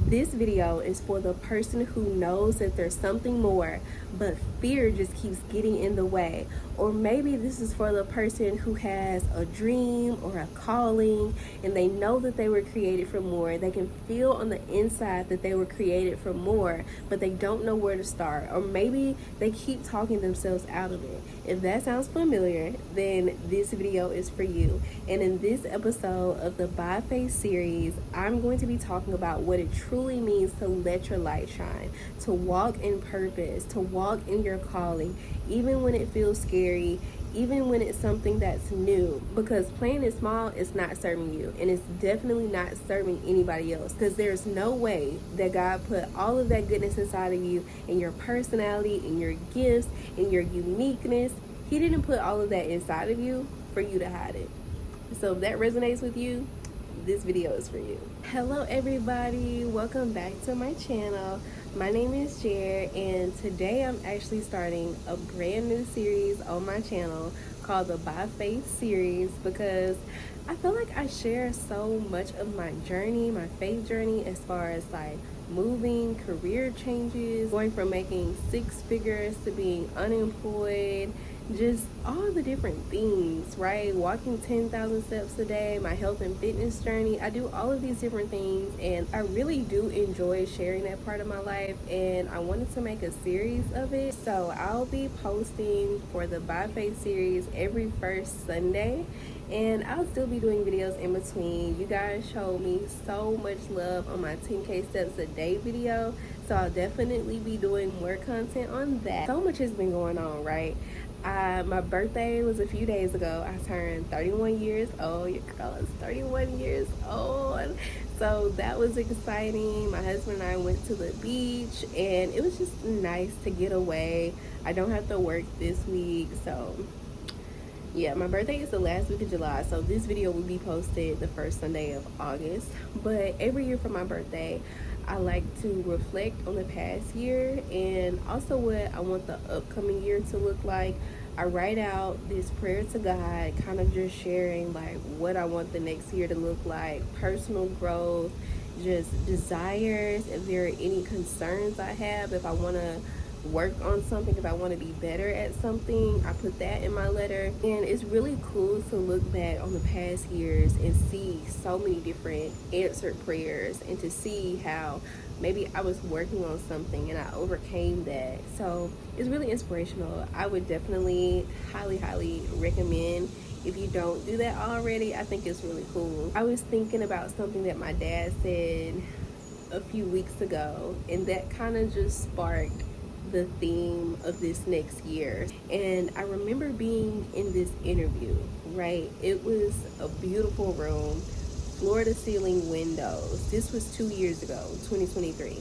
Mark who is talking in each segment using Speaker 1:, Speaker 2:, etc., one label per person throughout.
Speaker 1: This video is for the person who knows that there's something more, but fear just keeps getting in the way. Or maybe this is for the person who has a dream or a calling and they know that they were created for more. They can feel on the inside that they were created for more, but they don't know where to start. Or maybe they keep talking themselves out of it. If that sounds familiar, then this video is for you. And in this episode of the By Faith series, I'm going to be talking about what it truly means to let your light shine, to walk in purpose, to walk in your calling, even when it feels scary, even when it's something that's new, because playing it small is not serving you, and it's definitely not serving anybody else, because there's no way that God put all of that goodness inside of you, and your personality, and your gifts, and your uniqueness. He didn't put all of that inside of you for you to hide it. So if that resonates with you, this video is for you. Hello everybody, welcome back to my channel. My name is Jer, and today I'm actually starting a brand new series on my channel called the By Faith series, because I feel like I share so much of my journey, my faith journey, as far as like moving, career changes, going from making six figures to being unemployed, just all the different things, right? Walking 10,000 steps a day, my health and fitness journey. I do all of these different things, and I really do enjoy sharing that part of my life, and I wanted to make a series of it. So I'll be posting for the By Faith series every first Sunday, and I'll still be doing videos in between. You guys showed me so much love on my 10K steps a day video, so I'll definitely be doing more content on that. So much has been going on, right? My birthday was a few days ago. I turned 31 years old. Your girl is 31 years old. So that was exciting. My husband and I went to the beach, and it was just nice to get away. I don't have to work this week, so yeah, my birthday is the last week of July, so this video will be posted the first Sunday of August. But every year for my birthday, I like to reflect on the past year and also what I want the upcoming year to look like. I write out this prayer to God, kind of just sharing like what I want the next year to look like, personal growth, just desires, if there are any concerns I have, if I want to work on something, if I want to be better at something, I put that in my letter. And it's really cool to look back on the past years and see so many different answered prayers, and to see how maybe I was working on something and I overcame that. So it's really inspirational. I would definitely highly recommend, if you don't do that already. I think it's really cool. I was thinking about something that my dad said a few weeks ago, and that kind of just sparked the theme of this next year. And I remember being in this interview, right? It was a beautiful room, floor to ceiling windows. This was 2 years ago, 2023.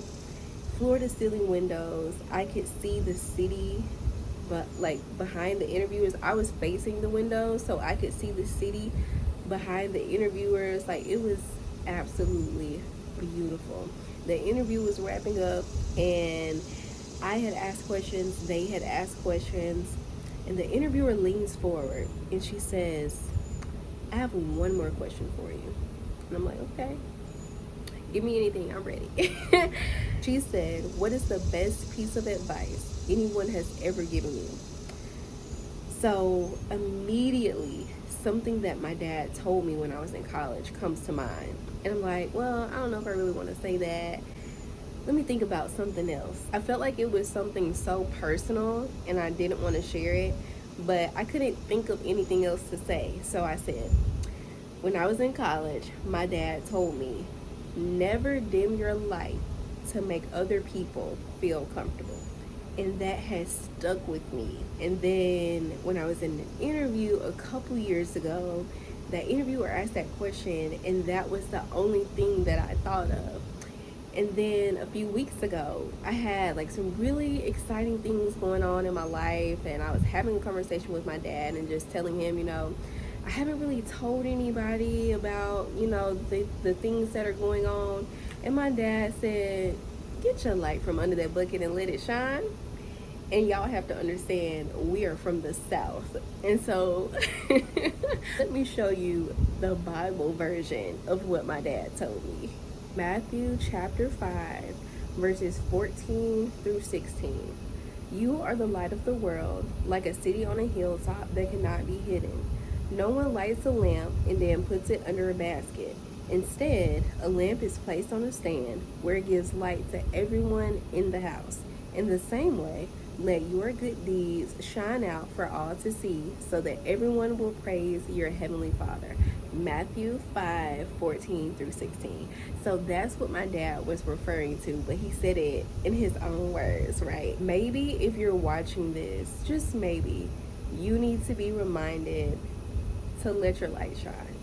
Speaker 1: Floor to ceiling windows. I could see the city, but like behind the interviewers. I was facing the window, so I could see the city behind the interviewers. Like, it was absolutely beautiful. The interview was wrapping up, and I had asked questions, they had asked questions, and the interviewer leans forward and she says, I have one more question for you. And I'm like, okay, give me anything, I'm ready. She said, what is the best piece of advice anyone has ever given you? So immediately, something that my dad told me when I was in college comes to mind. And I'm like, well, I don't know if I really want to say that. Let me think about something else. I felt like it was something so personal and I didn't want to share it, but I couldn't think of anything else to say. So I said, when I was in college, my dad told me, never dim your light to make other people feel comfortable. And that has stuck with me. And then when I was in an interview a couple years ago, that interviewer asked that question, and that was the only thing that I thought of. And then a few weeks ago, I had like some really exciting things going on in my life, and I was having a conversation with my dad and just telling him, I haven't really told anybody about, the things that are going on. And my dad said, get your light from under that bucket and let it shine. And y'all have to understand, we are from the South. And so let me show you the Bible version of what my dad told me. Matthew chapter 5, verses 14 through 16. You are the light of the world, like a city on a hilltop that cannot be hidden. No one lights a lamp and then puts it under a basket. Instead, a lamp is placed on a stand where it gives light to everyone in the house. In the same way, let your good deeds shine out for all to see, so that everyone will praise your heavenly Father. Matthew 5:14 through 16. So that's what my dad was referring to, but he said it in his own words, right? Maybe if you're watching this, just maybe, you need to be reminded to let your light shine.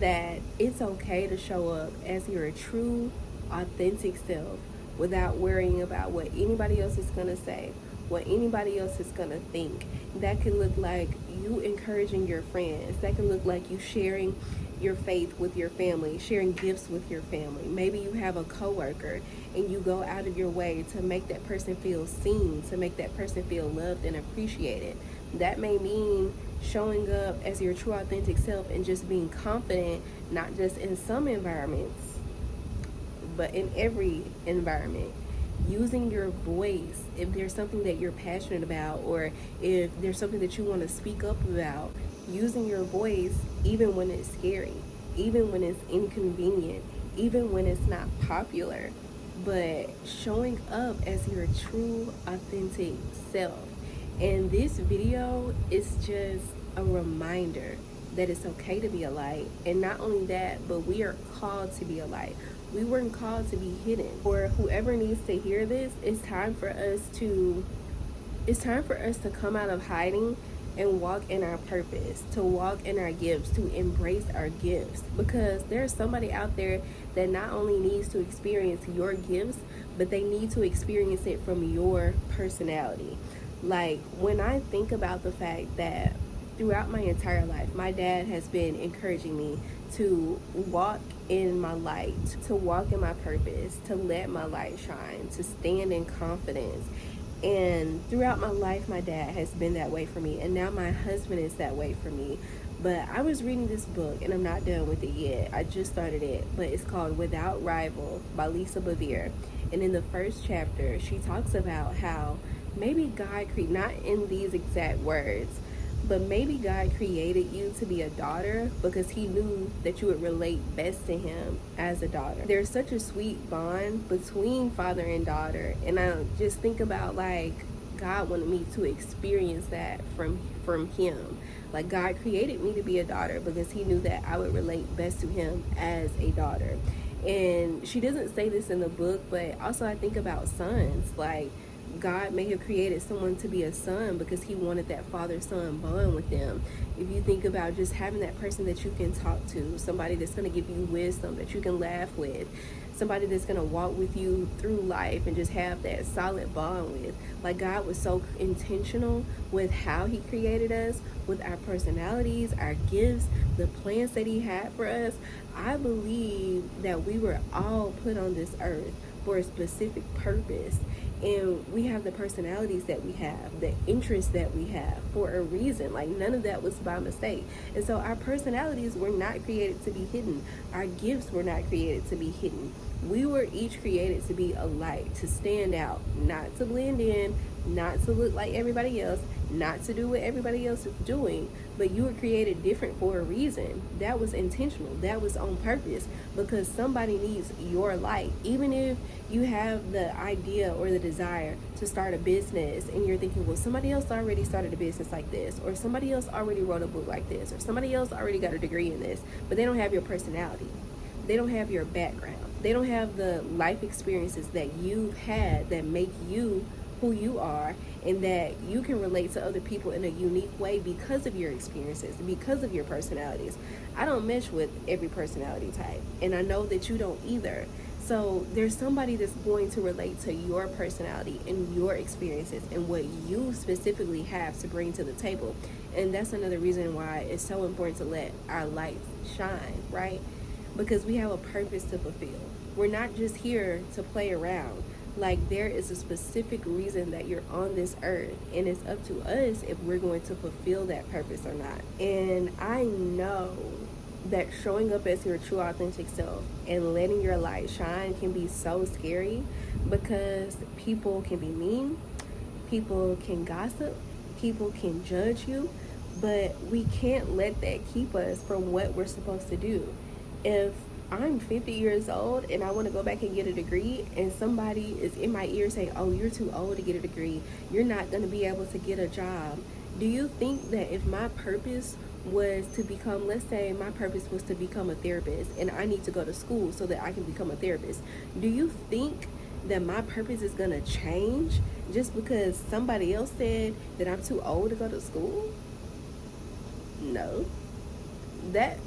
Speaker 1: That it's okay to show up as your true, authentic self without worrying about what anybody else is going to say, what anybody else is going to think. That can look like you encouraging your friends. That can look like you sharing your faith with your family, sharing gifts with your family. Maybe you have a coworker and you go out of your way to make that person feel seen, to make that person feel loved and appreciated. That may mean showing up as your true authentic self and just being confident, not just in some environments, but in every environment. Using your voice if there's something that you're passionate about, or if there's something that you want to speak up about. Using your voice even when it's scary, even when it's inconvenient, even when it's not popular, but showing up as your true authentic self. And this video is just a reminder that it's okay to be a light. And not only that, but we are called to be a light. We weren't called to be hidden. For whoever needs to hear this, it's time for us to come out of hiding and walk in our purpose, to walk in our gifts, to embrace our gifts. Because there's somebody out there that not only needs to experience your gifts, but they need to experience it from your personality. Like, when I think about the fact that throughout my entire life, my dad has been encouraging me to walk in my light, to walk in my purpose, to let my light shine, to stand in confidence. And throughout my life, my dad has been that way for me. And now my husband is that way for me. But I was reading this book, and I'm not done with it yet. I just started it. But it's called Without Rival by Lisa Bevere. And in the first chapter, she talks about how maybe God not in these exact words, but maybe God created you to be a daughter because he knew that you would relate best to him as a daughter. There's such a sweet bond between father and daughter. And I just think about, like, God wanted me to experience that from him. Like, God created me to be a daughter because he knew that I would relate best to him as a daughter. And she doesn't say this in the book, but also I think about sons. Like, God may have created someone to be a son because he wanted that father-son bond with them. If you think about just having that person that you can talk to, somebody that's going to give you wisdom, that you can laugh with, somebody that's going to walk with you through life and just have that solid bond with. Like, God was so intentional with how he created us, with our personalities, our gifts, the plans that he had for us. I believe that we were all put on this earth for a specific purpose. And we have the personalities that we have, the interests that we have for a reason. Like, none of that was by mistake. And so our personalities were not created to be hidden. Our gifts were not created to be hidden. We were each created to be a light, to stand out, not to blend in, not to look like everybody else, not to do what everybody else is doing, but you were created different for a reason. That was intentional. That was on purpose, because somebody needs your light. Even if you have the idea or the desire to start a business and you're thinking, well, somebody else already started a business like this, or somebody else already wrote a book like this, or somebody else already got a degree in this, but they don't have your personality. They don't have your background. They don't have the life experiences that you've had that make you who you are, and that you can relate to other people in a unique way because of your experiences, because of your personalities. I don't mesh with every personality type, and I know that you don't either. So there's somebody that's going to relate to your personality and your experiences and what you specifically have to bring to the table. And that's another reason why it's so important to let our light shine, right? Because we have a purpose to fulfill. We're not just here to play around. Like, there is a specific reason that you're on this earth, and it's up to us if we're going to fulfill that purpose or not. And I know that showing up as your true authentic self and letting your light shine can be so scary because people can be mean, people can gossip, people can judge you, but we can't let that keep us from what we're supposed to do. If I'm 50 years old and I want to go back and get a degree, and somebody is in my ear saying, oh, you're too old to get a degree, you're not going to be able to get a job, do you think that if my purpose was to become, let's say my purpose was to become a therapist and I need to go to school so that I can become a therapist, do you think that my purpose is going to change just because somebody else said that I'm too old to go to school? No. That,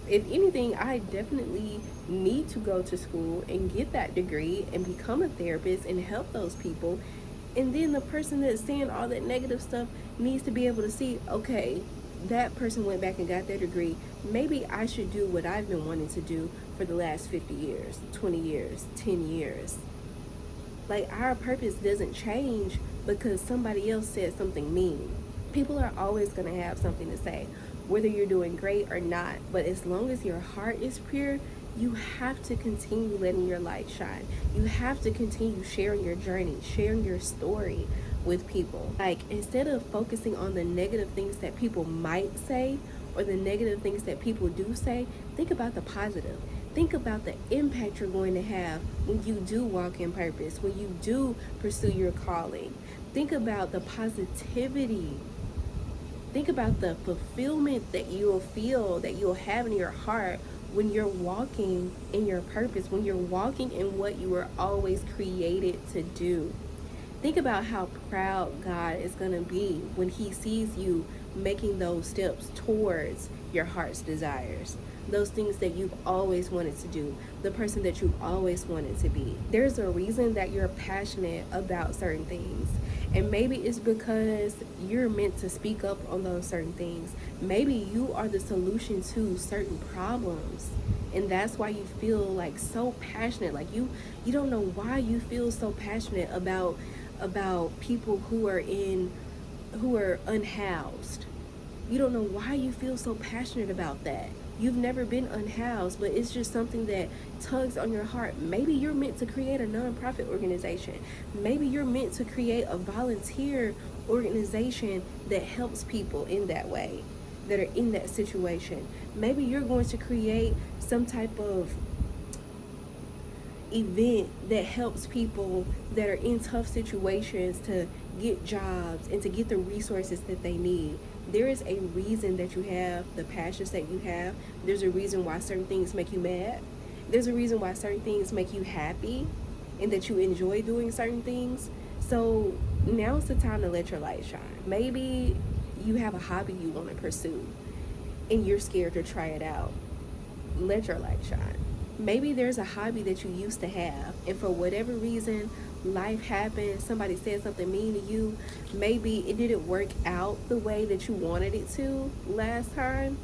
Speaker 1: if anything, I definitely need to go to school and get that degree and become a therapist and help those people. And then the person that's saying all that negative stuff needs to be able to see, okay, that person went back and got their degree. Maybe I should do what I've been wanting to do for the last 50 years, 20 years, 10 years. Like, our purpose doesn't change because somebody else said something mean. People are always going to have something to say, whether you're doing great or not. But as long as your heart is pure, you have to continue letting your light shine. You have to continue sharing your journey, sharing your story with people. Like, instead of focusing on the negative things that people might say or the negative things that people do say, think about the positive. Think about the impact you're going to have when you do walk in purpose, when you do pursue your calling. Think about the positivity. Think about the fulfillment that you'll feel, that you'll have in your heart when you're walking in your purpose, when you're walking in what you were always created to do. Think about how proud God is going to be when He sees you making those steps towards your heart's desires, those things that you've always wanted to do, the person that you've always wanted to be. There's a reason that you're passionate about certain things. And maybe it's because you're meant to speak up on those certain things. Maybe you are the solution to certain problems. And that's why you feel like so passionate. Like you don't know why you feel so passionate about people who are unhoused. You don't know why you feel so passionate about that. You've never been unhoused, but it's just something that tugs on your heart. Maybe you're meant to create a nonprofit organization. Maybe you're meant to create a volunteer organization that helps people in that way, that are in that situation. Maybe you're going to create some type of event that helps people that are in tough situations to get jobs and to get the resources that they need. There is a reason that you have the passions that you have. There's a reason why certain things make you mad. There's a reason why certain things make you happy and that you enjoy doing certain things. So now is the time to let your light shine. Maybe you have a hobby you want to pursue and you're scared to try it out. Let your light shine. Maybe there's a hobby that you used to have, and for whatever reason, life happened, somebody said something mean to you, maybe it didn't work out the way that you wanted it to last time,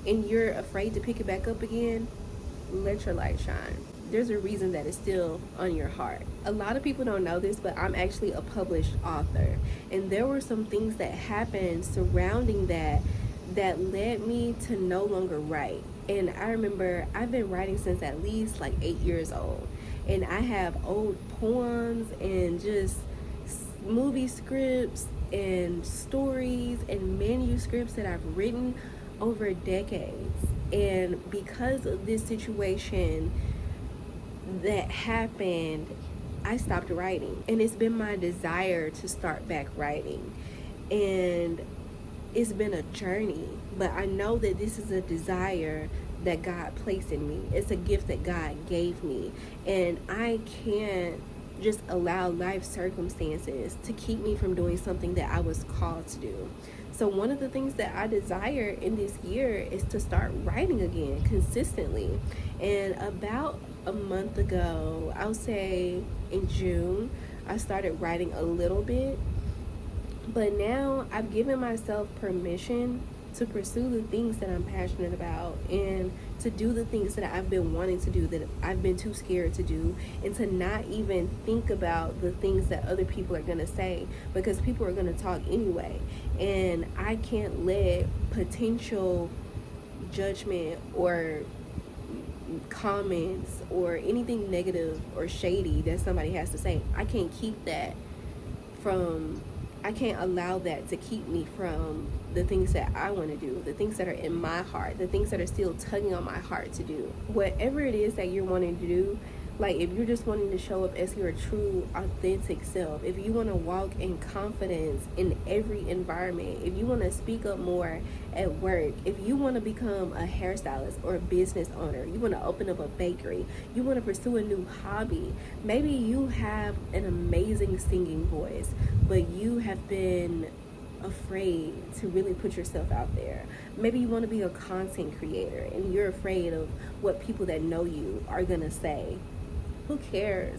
Speaker 1: and you're afraid to pick it back up again. Let your light shine. There's a reason that it's still on your heart. A lot of people don't know this, but I'm actually a published author, and there were some things that happened surrounding that led me to no longer write. And I remember I've been writing since at least like 8 years old. And I have old poems and just movie scripts and stories and manuscripts that I've written over decades. And because of this situation that happened, I stopped writing. And it's been my desire to start back writing. And it's been a journey, but I know that this is a desire that God placed in me. It's a gift that God gave me, and I can't just allow life circumstances to keep me from doing something that I was called to do. So one of the things that I desire in this year is to start writing again consistently. And about a month ago, I'll say in June, I started writing a little bit. But now I've given myself permission to pursue the things that I'm passionate about and to do the things that I've been wanting to do that I've been too scared to do, and to not even think about the things that other people are going to say, because people are going to talk anyway. And I can't let potential judgment or comments or anything negative or shady that somebody has to say. I can't keep that from, I can't allow that to keep me from the things that I want to do, the things that are in my heart, the things that are still tugging on my heart to do. Whatever it is that you're wanting to do, like if you're just wanting to show up as your true, authentic self, if you want to walk in confidence in every environment, if you want to speak up more at work, if you want to become a hairstylist or a business owner, you want to open up a bakery, you want to pursue a new hobby, maybe you have an amazing singing voice, but you have been afraid to really put yourself out there. Maybe you want to be a content creator and you're afraid of what people that know you are going to say. Who cares?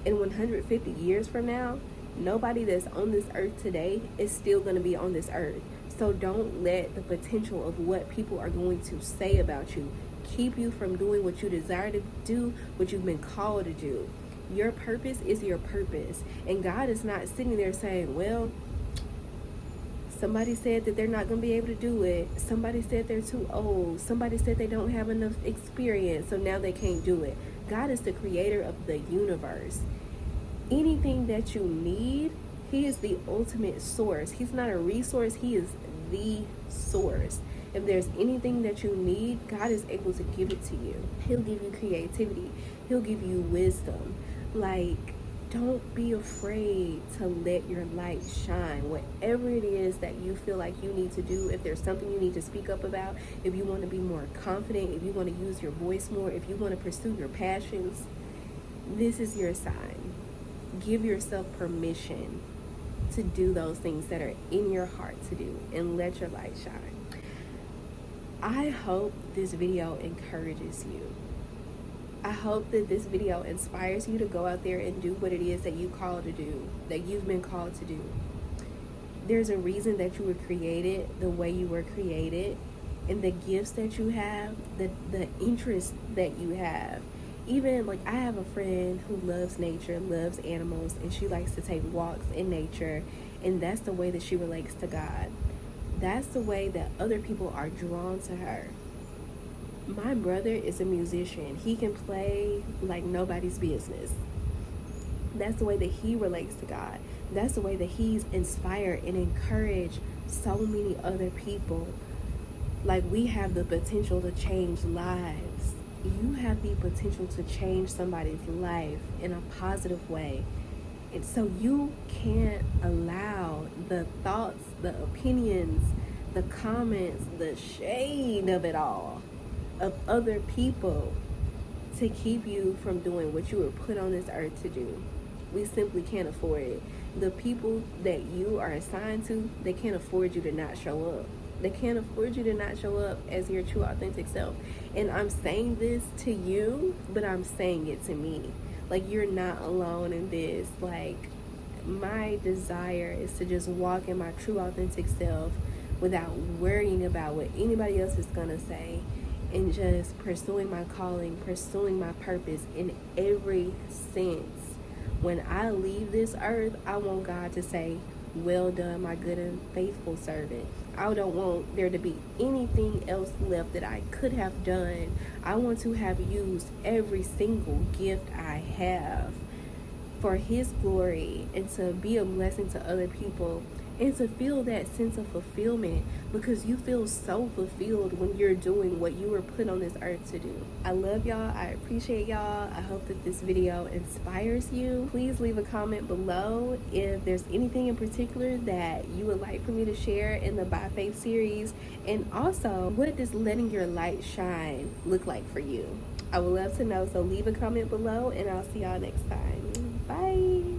Speaker 1: In 150 years from now, nobody that's on this earth today is still going to be on this earth. So don't let the potential of what people are going to say about you keep you from doing what you desire to do, what you've been called to do. Your purpose is your purpose. And God is not sitting there saying, well, somebody said that they're not going to be able to do it. Somebody said they're too old. Somebody said they don't have enough experience, so now they can't do it. God is the creator of the universe. Anything that you need, He is the ultimate source. He's not a resource. He is the source. If there's anything that you need, God is able to give it to you. He'll give you creativity. He'll give you wisdom. Like, don't be afraid to let your light shine. Whatever it is that you feel like you need to do, if there's something you need to speak up about, if you want to be more confident, if you want to use your voice more, if you want to pursue your passions, this is your sign. Give yourself permission to do those things that are in your heart to do, and let your light shine. I hope this video encourages you. I hope that this video inspires you to go out there and do what it is that you called to do, that you've been called to do. There's a reason that you were created the way you were created, and the gifts that you have, the interests that you have. Even like, I have a friend who loves nature, loves animals, and she likes to take walks in nature, and that's the way that she relates to God. That's the way that other people are drawn to her. My brother is a musician. He can play like nobody's business. That's the way that he relates to God. That's the way that he's inspired and encouraged so many other people. Like, we have the potential to change lives. You have the potential to change somebody's life in a positive way. And so you can't allow the thoughts, the opinions, the comments, the shade of it all, of other people, to keep you from doing what you were put on this earth to do. We simply can't afford it. The people that you are assigned to, they can't afford you to not show up. They can't afford you to not show up as your true, authentic self. And I'm saying this to you, but I'm saying it to me. Like, you're not alone in this. Like, my desire is to just walk in my true, authentic self without worrying about what anybody else is gonna say, and just pursuing my calling, pursuing my purpose in every sense. When I leave this earth, I want God to say, well done, my good and faithful servant. I don't want there to be anything else left that I could have done. I want to have used every single gift I have for His glory, and to be a blessing to other people, and to feel that sense of fulfillment, because you feel so fulfilled when you're doing what you were put on this earth to do. I love y'all. I appreciate y'all. I hope that this video inspires you. Please leave a comment below if there's anything in particular that you would like for me to share in the By Faith series, and also, what does letting your light shine look like for you? I would love to know, so leave a comment below, and I'll see y'all next time. Bye.